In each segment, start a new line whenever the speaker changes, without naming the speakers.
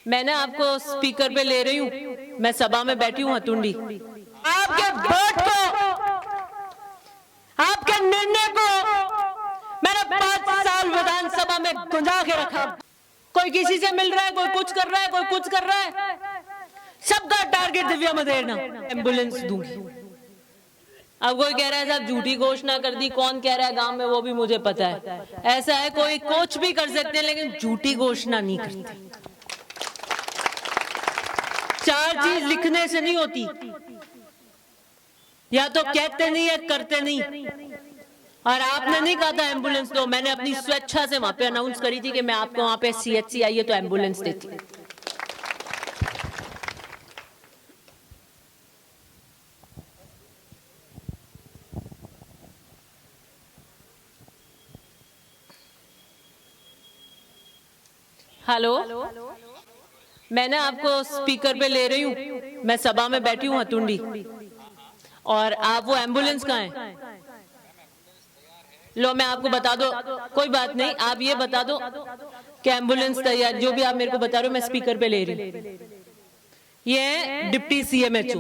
मैंने आपको स्पीकर पे ले रही हूँ, मैं सभा में बैठी हूँ हतुंडी। आपके वोट को, आपके निर्णय को मैंने 5 साल विधानसभा में गुंजा के रखा। कोई किसी से मिल रहा है, कोई कुछ कर रहा है, कोई कुछ कर रहा है, सबका टारगेट दिव्या मदेरणा। एम्बुलेंस दूंगी। अब कोई कह रहा है साहब झूठी घोषणा कर दी, कौन कह रहा है गांव में, वो भी मुझे पता है। ऐसा है कोई कुछ भी कर सकते हैं लेकिन झूठी घोषणा नहीं करते। 4 चीज लिखने से नहीं होती, या तो कहते नहीं या करते नहीं। और आपने नहीं कहा था एम्बुलेंस दो, मैंने अपनी स्वेच्छा से वहां पे अनाउंस करी थी कि मैं आपको वहां पे CHC आई है तो एम्बुलेंस देती। हेलो, मैंने आपको स्पीकर पे ले रही हूँ, मैं सभा में बैठी हूँ हतुंडी, और आप वो एम्बुलेंस कहाँ है? लो मैं आपको बता दो, कोई बात नहीं, आप ये बता दो कि एम्बुलेंस तैयार, जो भी आप मेरे को बता रहे हो मैं स्पीकर पे ले रही हूँ। ये है डिप्टी CMHO।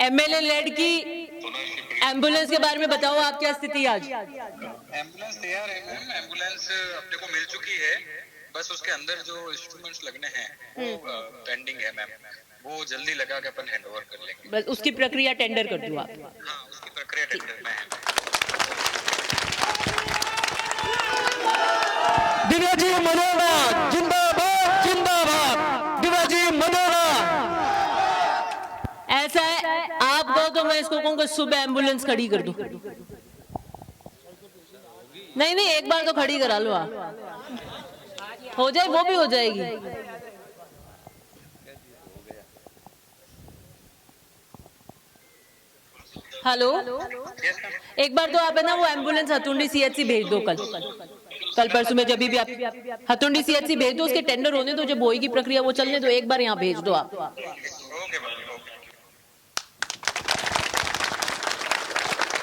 MLA लेड की एम्बुलेंस के बारे में बताओ, आप क्या स्थिति आज?
एम्बुलेंस तैयार है मैम, एम्बुलेंस अपने को मिल चुकी है, बस उसके अंदर जो इंस्ट्रूमेंट्स लगने हैं वो पेंडिंग है मैम, वो जल्दी लगा के अपन हैंड ओवर कर लेंगे।
बस उसकी प्रक्रिया टेंडर कर दो आप।
हाँ, उसकी प्रक्रिया टेंडर में है।
दिव्या जी मनोगा जिंदाबाद, जिंदाबाद दिव्या जी मनोगा।
ऐसा है, आप कहो तो मैं इसको कहूँगा सुबह एम्बुलेंस खड़ी कर दो। नहीं नहीं, एक बार तो खड़ी करा लो आप, हो जाए, वो भी हो जाएगी। हेलो, एक बार तो आप है ना वो एम्बुलेंस हतुंडी CHC भेज दो कल परसों में, जब भी आप हतुंडी CHC भेज दो, उसके टेंडर होने दो, जब बोई की प्रक्रिया वो चलने दो, एक बार यहाँ भेज दो आप।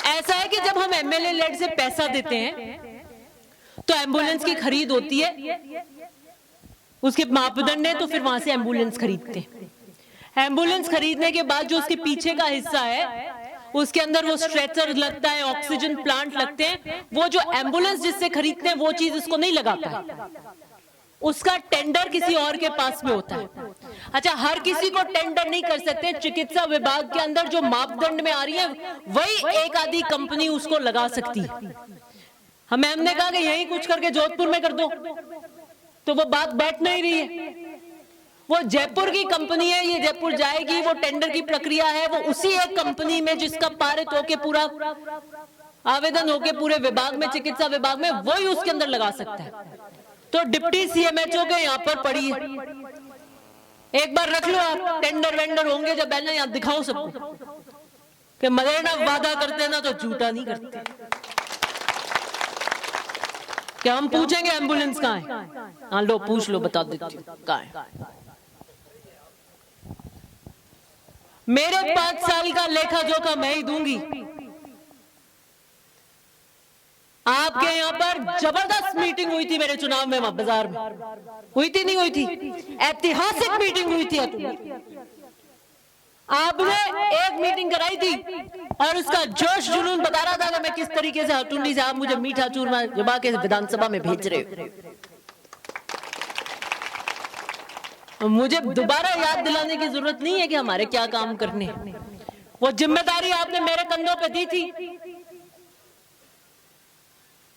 ऐसा है कि जब हम MLA लेड से पैसा देते हैं तो एम्बुलेंस की खरीद होती है, उसके मापदंड है, तो फिर वहां से एम्बुलेंस खरीदते हैं। एम्बुलेंस खरीदने के बाद जो उसके पीछे का हिस्सा है, उसके अंदर वो स्ट्रेचर लगता है, ऑक्सीजन प्लांट लगते हैं, वो जो एम्बुलेंस जिससे खरीदते हैं वो चीज उसको नहीं लगाता है, उसका टेंडर किसी और के पास में होता है। अच्छा, हर किसी को टेंडर नहीं कर सकते, चिकित्सा विभाग के अंदर जो मापदंड में आ रही है वही एक आधी कंपनी उसको लगा सकती है। हमने कहा कि यही कुछ करके जोधपुर में कर दो, तो वो बात बैठ नहीं रही है। वो जयपुर की कंपनी है, ये जयपुर जाएगी, वो टेंडर की प्रक्रिया है, वो उसी एक कंपनी में जिसका पारित होके पूरा आवेदन होके पूरे विभाग में, चिकित्सा विभाग में, वही उसके अंदर लगा सकता है। तो डिप्टी CMHO के यहाँ पर पड़ी है, एक बार रख लो आप, टेंडर वेंडर होंगे जब है ना, यहाँ दिखाओ सबको कि मदेरणा वादा करते ना तो झूठा नहीं करते। क्या हम पूछेंगे एम्बुलेंस कहाँ है? हाँ लो पूछ लो, बता देती हूँ कहाँ है। मेरे 5 साल का लेखा जोखा मैं ही दूंगी। आपके यहाँ पर जबरदस्त मीटिंग हुई थी मेरे चुनाव में, वहां बाजार में हुई थी, नहीं हुई थी? ऐतिहासिक मीटिंग हुई थी। आपने एक मीटिंग कराई थी और उसका जोश जुनून बता रहा था कि मैं किस तरीके से हतुंडी से आप मुझे मीठा चूरमा जमा के विधानसभा में भेज रहे हो। मुझे दोबारा याद दिलाने की जरूरत नहीं है कि हमारे क्या काम करने। वो जिम्मेदारी आपने मेरे कंधों पे दी थी।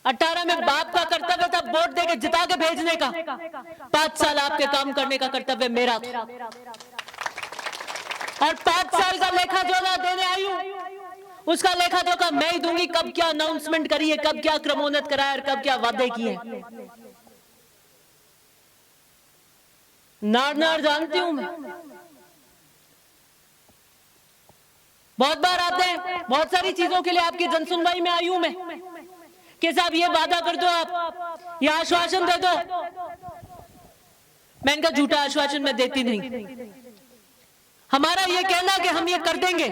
18 में बाप का कर्तव्य था वोट देके जिता के भेजने का, 5 साल आपके काम करने का कर्तव्य मेरा था। और 5 साल का लेखा जोखा देने आई हूं, उसका लेखा जोखा मैं ही दूंगी। कब क्या अनाउंसमेंट करी है, कब क्या क्रमोन्नत कराया और कब क्या वादे किए, नार नार जानती हूं मैं। बहुत बार आते हैं, बहुत सारी चीजों के लिए आपकी जनसुनवाई में आई हूं मैं कि साहब ये वादा कर दो, आप ये आश्वासन दे दो। मैं इनका झूठा आश्वासन मैं देती नहीं। हमारा ये कहना कि हम ये कर देंगे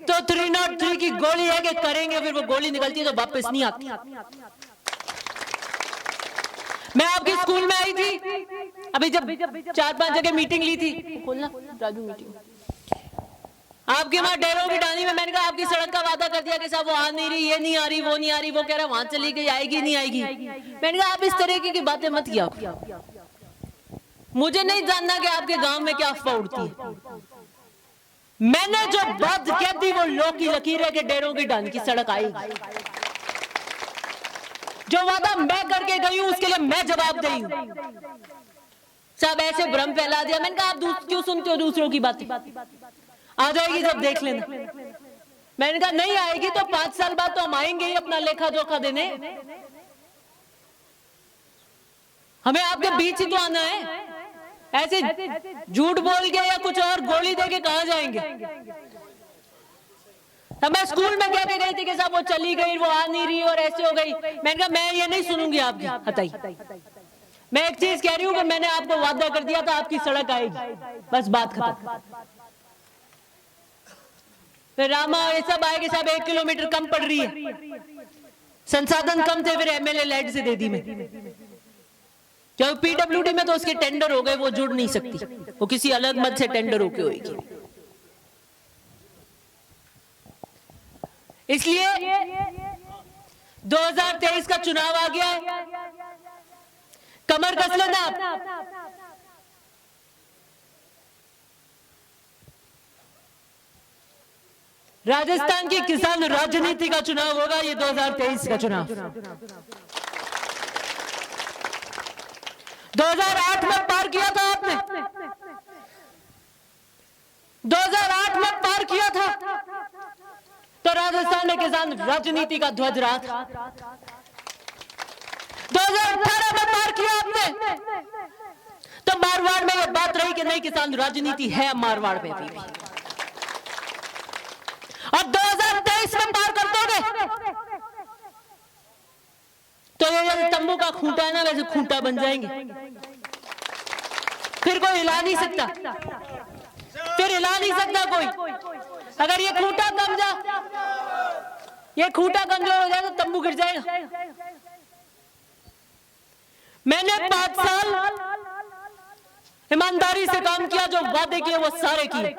तो 303 की गोली है कि करेंगे, फिर वो गोली निकलती है तो वापस नहीं आती। मैं आपके स्कूल में आई थी, अभी जब 4-5 जगह मीटिंग ली थी, खोलना राजू मीटिंग, आपके वहां डेरों की डाली में मैंने कहा आपकी सड़क का वादा कर दिया कि साहब वो आ नहीं रही, ये नहीं आ रही, वो नहीं आ रही, वो कह रहा वहां चली गई, आएगी नहीं आएगी। मैंने कहा आप इस तरीके की बातें मत किया, मुझे नहीं जानना कि आपके गांव में क्या अफवाह उड़ती है। मैंने जो बात कह दी वो लॉ की लकीर है कि डेरों की डाली की सड़क आएगी। जो वादा मैं करके गई हूं उसके लिए मैं जवाबदेही हूं। साहब ऐसे भ्रम फैला दिया। मैंने कहा आप क्यों सुनते हो दूसरों की बातें, आ जाएगी जब देख लेना। मैंने कहा नहीं आएगी तो 5 साल बाद तो हम आएंगे ही अपना लेखा जोखा देने, हमें आपके बीच ही तो आना है। ऐसे झूठ बोल के या कुछ और गोली दे के कहां जाएंगे। तब मैं स्कूल में कह के गई थी कि साहब वो चली गई, वो आ नहीं रही और ऐसे हो गई। मैंने कहा मैं ये नहीं सुनूंगी आपकी हताई। मैं एक चीज कह रही हूं कि मैंने आपको वादा कर दिया था आपकी सड़क आएगी, बस बात खत्म। फिर रामा ये सब आए कि साहब 1 किलोमीटर कम पड़ रही है, संसाधन कम थे, फिर एमएलए लेड से दे दी मैं। जब पीडब्ल्यूडी में तो उसके टेंडर हो गए, वो जुड़ नहीं सकती, वो किसी अलग मद से टेंडर होके होगी। इसलिए 2023 का चुनाव आ गया है, कमर कस लेना आप। राजस्थान की किसान राजनीति का चुनाव होगा ये 2023 का चुनाव। 2008 में पार किया था आपने, 2008 में पार किया था तो राजस्थान में किसान राजनीति का ध्वज रहा था। 2018 में पार किया आपने तो मारवाड़ में यह बात रही कि नहीं किसान राजनीति है मारवाड़ में भी। और 2023 में पार कर दोगे तो ये तंबू का खूंटा है ना, वैसे खूंटा बन जाएंगे, फिर कोई हिला नहीं सकता, फिर हिला नहीं सकता कोई। अगर ये खूंटा कमजोर हो जाए तो तंबू गिर जाएगा। मैंने 5 साल ईमानदारी से काम किया, जो वादे किए वो सारे किए।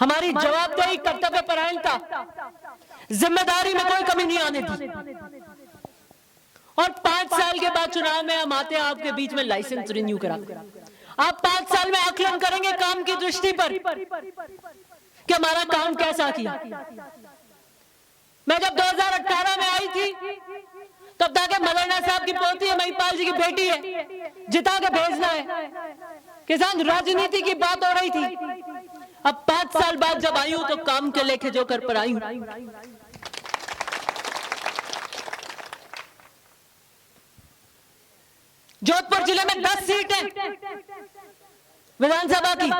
हमारी जवाबदेही, कर्तव्य परायणता, जिम्मेदारी में कोई कमी नहीं आने दी। और 5 साल के बाद चुनाव में हम आते हैं आपके बीच में लाइसेंस रिन्यू करा। आप 5 साल में आकलन करेंगे काम की दृष्टि पर कि हमारा काम कैसा किया। मैं जब 2018 में आई थी तब तक मदरना साहब की पोती है, महिपाल जी की बेटी है, जिता के भेजना है, किसान राजनीति की बात हो रही थी। अब 5 साल बाद जब आई हूं तो काम के लेके जो कर पर आई हूं। जोधपुर जिले में 10 सीट है विधानसभा की।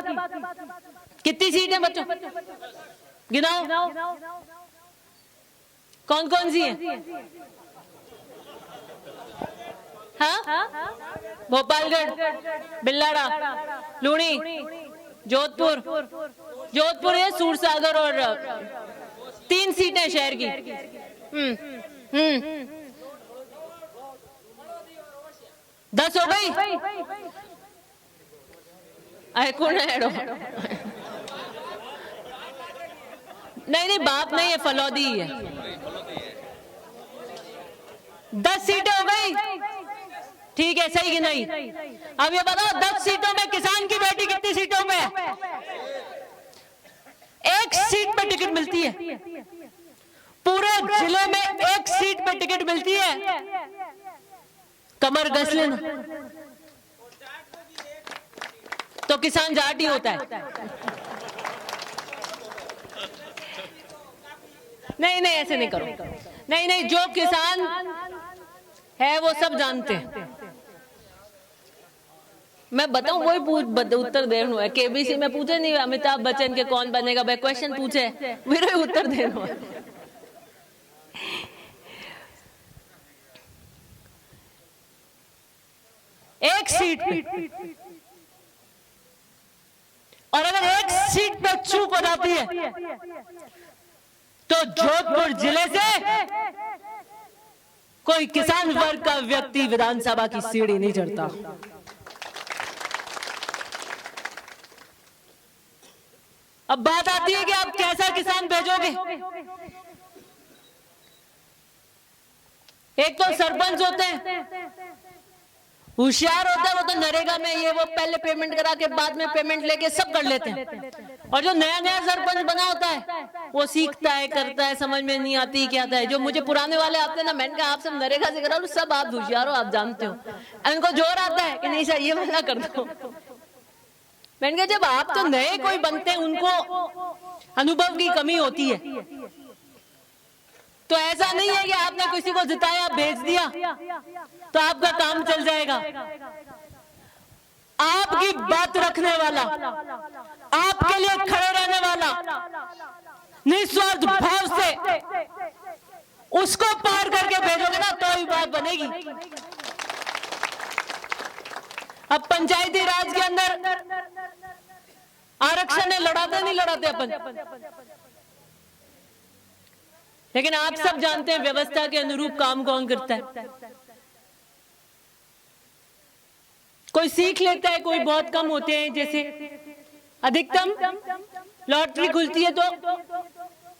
कितनी सीट है बच्चों, गिनाओ कौन कौन सी है? हाँ, भोपालगढ़, बिल्लाड़ा, लूणी, जोधपुर है, सूरसागर और 3 सीटें शहर की। 10 हो गई। कौन है? नहीं बाप नहीं है, फलौदी है। 10 सीटें हो गई, ठीक है, सही कि नहीं? अब ये बताओ 10 सीटों में किसान की बेटी कितनी सीटों में? 1 सीट पे टिकट मिलती है, पूरे जिले में 1 सीट पे टिकट मिलती है। कमर कस लेना तो किसान जाट ही होता है। नहीं ऐसे नहीं करो। नहीं, जो किसान है वो सब जानते हैं। मैं बताऊं वही उत्तर दे रहा है। केबीसी में पूछे नहीं अमिताभ बच्चन के कौन बनेगा, भाई क्वेश्चन पूछे मेरे उत्तर दे रहा हूं। एक सीट पे, और अगर 1 सीट पे चूक हो जाती है तो जोधपुर जिले से कोई किसान वर्ग का व्यक्ति विधानसभा की सीढ़ी नहीं चढ़ता। अब बात आती है कि आप कैसा किसान भेजोगे। एक तो सरपंच होते हैं, होशियार होता है, वो तो नरेगा में ये वो पहले पेमेंट करा के बाद में पेमेंट लेके सब कर लेते हैं। और जो नया नया सरपंच बना होता है वो सीखता है, करता है, समझ में नहीं आती क्या था। जो मुझे पुराने वाले आते हैं ना, मैंने कहा आप सब नरेगा से करा लो, सब आप होशियार हो, आप जानते हो। इनको जोर आता है कि नहीं सर ये वाला कर दो। मैंने कहा जब आप तो नए कोई बनते हैं उनको अनुभव की कमी होती है, तो ऐसा नहीं है कि आपने किसी को जिताया भेज दिया तो आपका काम चल जाएगा। आपकी बात रखने वाला, आपके लिए खड़े रहने वाला, निस्वार्थ भाव से उसको पार करके भेजोगे ना तो ही बात बनेगी। अब पंचायती राज के अंदर आरक्षण है, लड़ाते नहीं लड़ाते अपन, लेकिन आप सब जानते हैं व्यवस्था के अनुरूप काम कौन करता है। कोई सीख लेता है, कोई बहुत कम होते हैं। जैसे अधिकतम लॉटरी खुलती है तो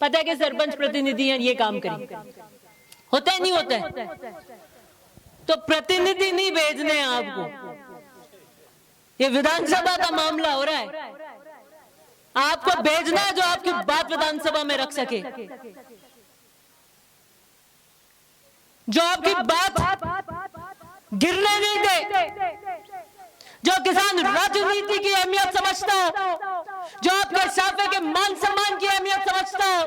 पता है कि सरपंच प्रतिनिधि हैं, ये काम करें, होता है नहीं होता है। तो प्रतिनिधि नहीं भेजने हैं आपको, ये विधानसभा का मामला हो रहा है। आपको भेजना है जो आपकी बात विधानसभा में रख सके, जो आपकी बात गिरने नहीं दे, जो किसान राजनीति की अहमियत समझता हो, जो आपके साफे के मान सम्मान की अहमियत समझता हो,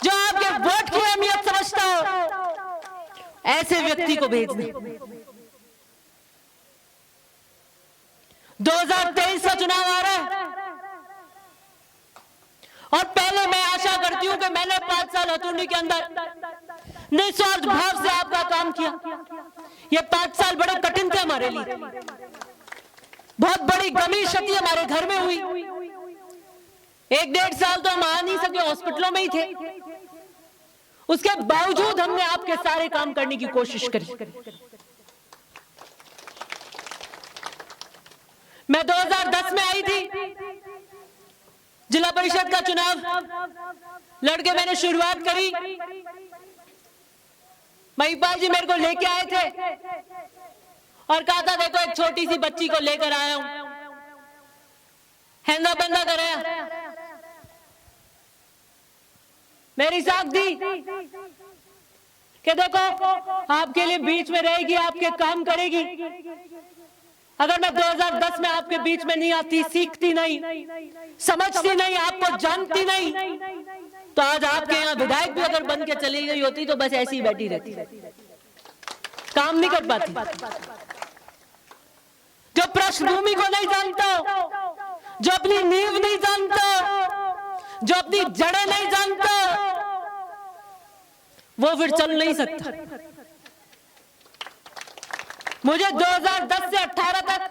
जो आपके वोट की अहमियत समझता हो, ऐसे व्यक्ति को भेजने। 2023 का चुनाव आ रहा है और पहले मैं आशा करती हूं कि मैंने 5 साल अतुर्नी के अंदर निस्वार्थ भाव से आपका काम किया। ये 5 साल बड़े कठिन थे हमारे लिए, बहुत बड़ी गमी क्षति हमारे घर में हुई। 1-1.5 साल तो हम आ नहीं सके, हॉस्पिटलों में ही थे। उसके बावजूद हमने आपके सारे काम करने की कोशिश करी। मैं 2010 में आई थी, जिला परिषद का चुनाव लड़के मैंने शुरुआत करी। महिपाल जी मेरे को लेके आए थे और कहा था देखो एक छोटी सी बच्ची को लेकर आया हूं, हैंदा बंदा कराया, मेरी साख दी कि देखो आपके लिए बीच में रहेगी, आपके काम करेगी। अगर मैं 2010 में आपके बीच में नहीं आती, सीखती नहीं, समझती नहीं, आपको जानती नहीं, तो आज आपके यहाँ विधायक भी अगर बन के चली गई होती तो बस ऐसी ही बैठी रहती, काम नहीं कर पाती। जो पृष्ठभूमि को नहीं जानता, जो अपनी नींव नहीं जानता, जो अपनी जड़ें नहीं जानता, वो फिर चल नहीं सकता। मुझे 2010 से 18 तक,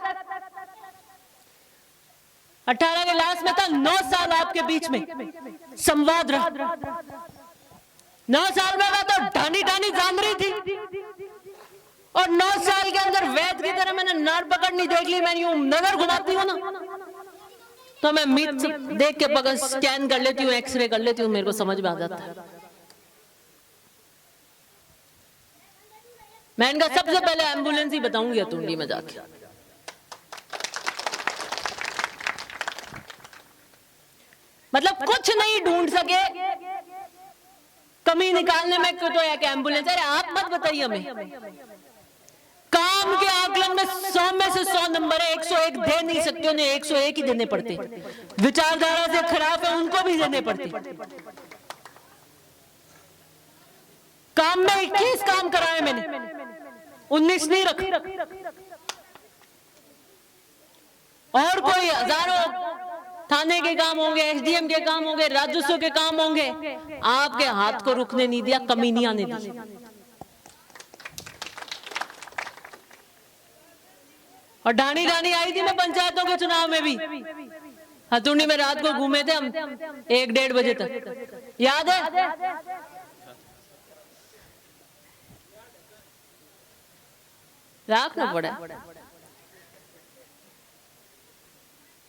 18 के लास्ट में था, 9 साल आपके बीच में संवाद रहा। 9 साल में मैं तो ढानी ढानी जान रही थी और 9 साल के अंदर वैद की तरह मैंने नाड़ पकड़नी देख ली। मैं यूं नजर घुमाती हूँ ना तो मैं मीट देख के पकड़ स्कैन कर लेती हूँ, एक्सरे कर लेती हूँ, मेरे को समझ में आ जाता है। मैं इनका सबसे पहले एम्बुलेंस ही बताऊंगी अतुंडी में जाके। मतलब कुछ नहीं ढूंढ सके कमी निकालने में, तो एक एम्बुलेंस। अरे आप मत बताइए हमें, काम के आकलन में 100 में से 100 नंबर है, 101 दे नहीं सकते, उन्हें 101 ही देने पड़ते। विचारधारा से खराब है उनको भी देने पड़ते। काम में 21 काम कराए मैंने, 19 नहीं रखा। और कोई हजारों थाने के काम होंगे, एसडीएम के काम होंगे, राजस्व के काम होंगे, आपके हाथ को रुकने नहीं दिया, कमी नहीं आने दी। और डानी डानी आई थी मैं पंचायतों के चुनाव में भी। हथुंडी में रात को घूमे थे हम 1-1.5 बजे तक, याद है? रखना पड़ा,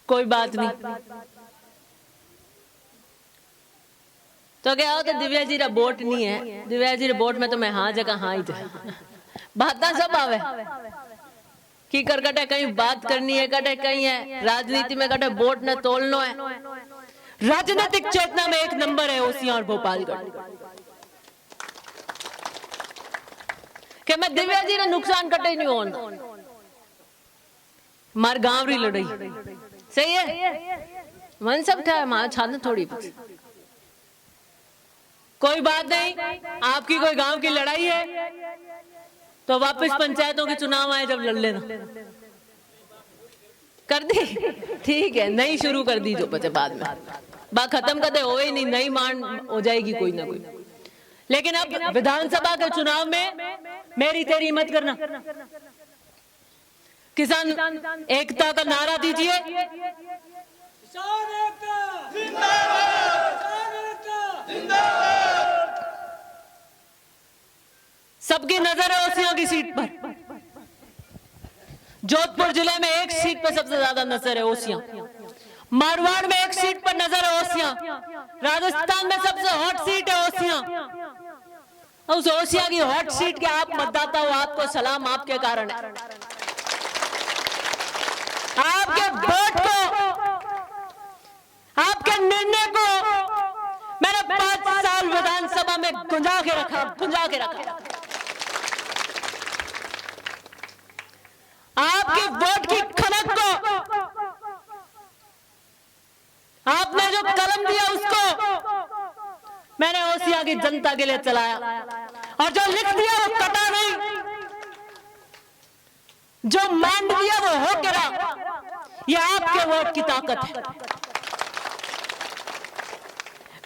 कोई बात नहीं। तो क्या होता, दिव्या जी रा वोट नहीं है, दिव्या जी रे वोट में तो मैं हाँ जगह हाँ ही बात सब आवे की कर कटे कहीं बात करनी है, कटे कहीं है राजनीति में, कटे वोट न तोलनो है। राजनीतिक चेतना में एक नंबर है ओसियां और भोपालगढ़ कि मैं दिव्या जी ने नुकसान कटे ही नहीं होना, मार गांव री लड़ाई सही है, मन सब था मां छान थोड़ी बस। कोई बात नहीं, आपकी कोई गांव की लड़ाई है तो वापस पंचायतों के चुनाव आए जब लड़ लेना। कर दी ठीक है, नहीं शुरू कर दी जो बचे बाद में, बात खत्म कर दे, हो ही नहीं, नई मान हो जाएगी कोई ना कोई। लेकिन अब विधानसभा के चुनाव में मेरी तेरी मत करना, किसान एकता का नारा दीजिए, सबकी नजर है ओसियां की सीट पर। जोधपुर जिले में एक सीट पर सबसे ज्यादा नजर है ओसियां, मारवाड़ में एक सीट पर नजर है ओसियां, राजस्थान में सबसे हॉट सीट है ओसियां। उस ओसियां की हॉट सीट के आप मतदाता हो, आपको सलाम आपके कारण है। आपके वोट को, आपके निर्णय को मैंने 5 साल विधानसभा में गुंजा के रखा। आपके वोट की खनक को, आपने जो कलम दिया उसको मैंने ओसिया की जनता के लिए चलाया, और जो लिख दिया वो कटा नहीं, जो मान दिया वो हो के रहा। ये आपके वोट की ताकत है।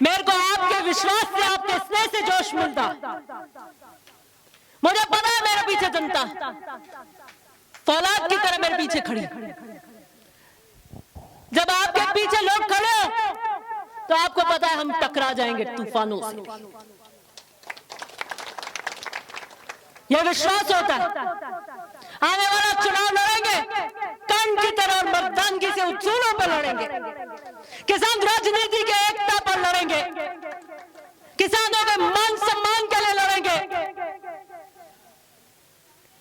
मेरे को आपके विश्वास से, आपके स्नेह से जोश मिलता। मुझे पता है मेरे पीछे जनता फौलाद की तरह मेरे पीछे खड़ी। जब आपके पीछे लोग खड़े हो तो आपको पता है हम टकरा जाएंगे तूफानों से, यह विश्वास होता है। आने वाला चुनाव लड़ेंगे कर्ण की तरह और मर्दानगी से उसूलों पर लड़ेंगे, किसान राजनीति के एकता पर लड़ेंगे, किसानों के मान सम्मान के लिए लड़ेंगे,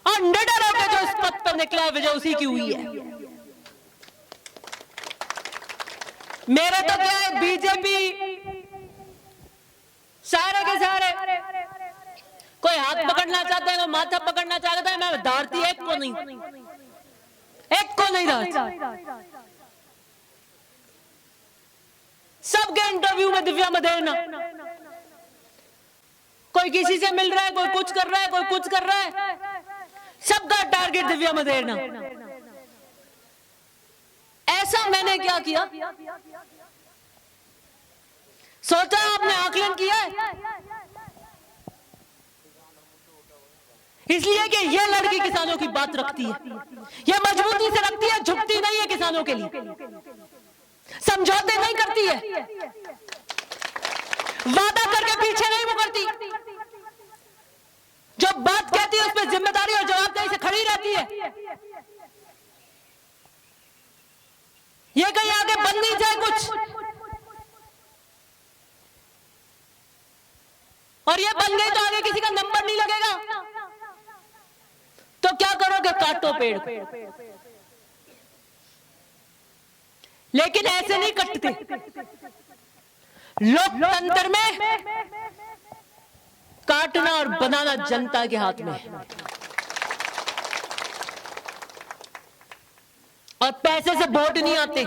और निडर होकर जो इस पथ पर निकला है विजय उसी की हुई है। मेरा तो क्या है, बीजेपी सारे के सारे कोई हाथ पकड़ना चाहता है, कोई माथा पकड़ना चाहता है, मैं धारती एक को नहीं धारती। सबके इंटरव्यू में दिव्या मदेरना, कोई किसी से मिल रहा है, कोई कुछ कर रहा है, कोई कुछ कर रहा है, सबका टारगेट दिव्या मदेरना। ऐसा मैंने क्या किया? सोचा आपने आकलन किया है? इसलिए कि यह लड़की किसानों की बात रखती है, यह मजबूती से रखती है, झुकती नहीं है किसानों के लिए, समझौते नहीं करती है, वादा करके पीछे नहीं मुकरती, जो बात कहती है उस पर जिम्मेदारी और जवाबदेही से खड़ी रहती है। ये कहीं आगे बन नहीं जाए कुछ, और ये बन गई तो आगे किसी का नंबर नहीं लगेगा, तो क्या करोगे? काटो पेड़ को। लेकिन ऐसे नहीं कटते। लोकतंत्र में काटना और बनाना जनता के हाथ में है, और पैसे से वोट नहीं आते।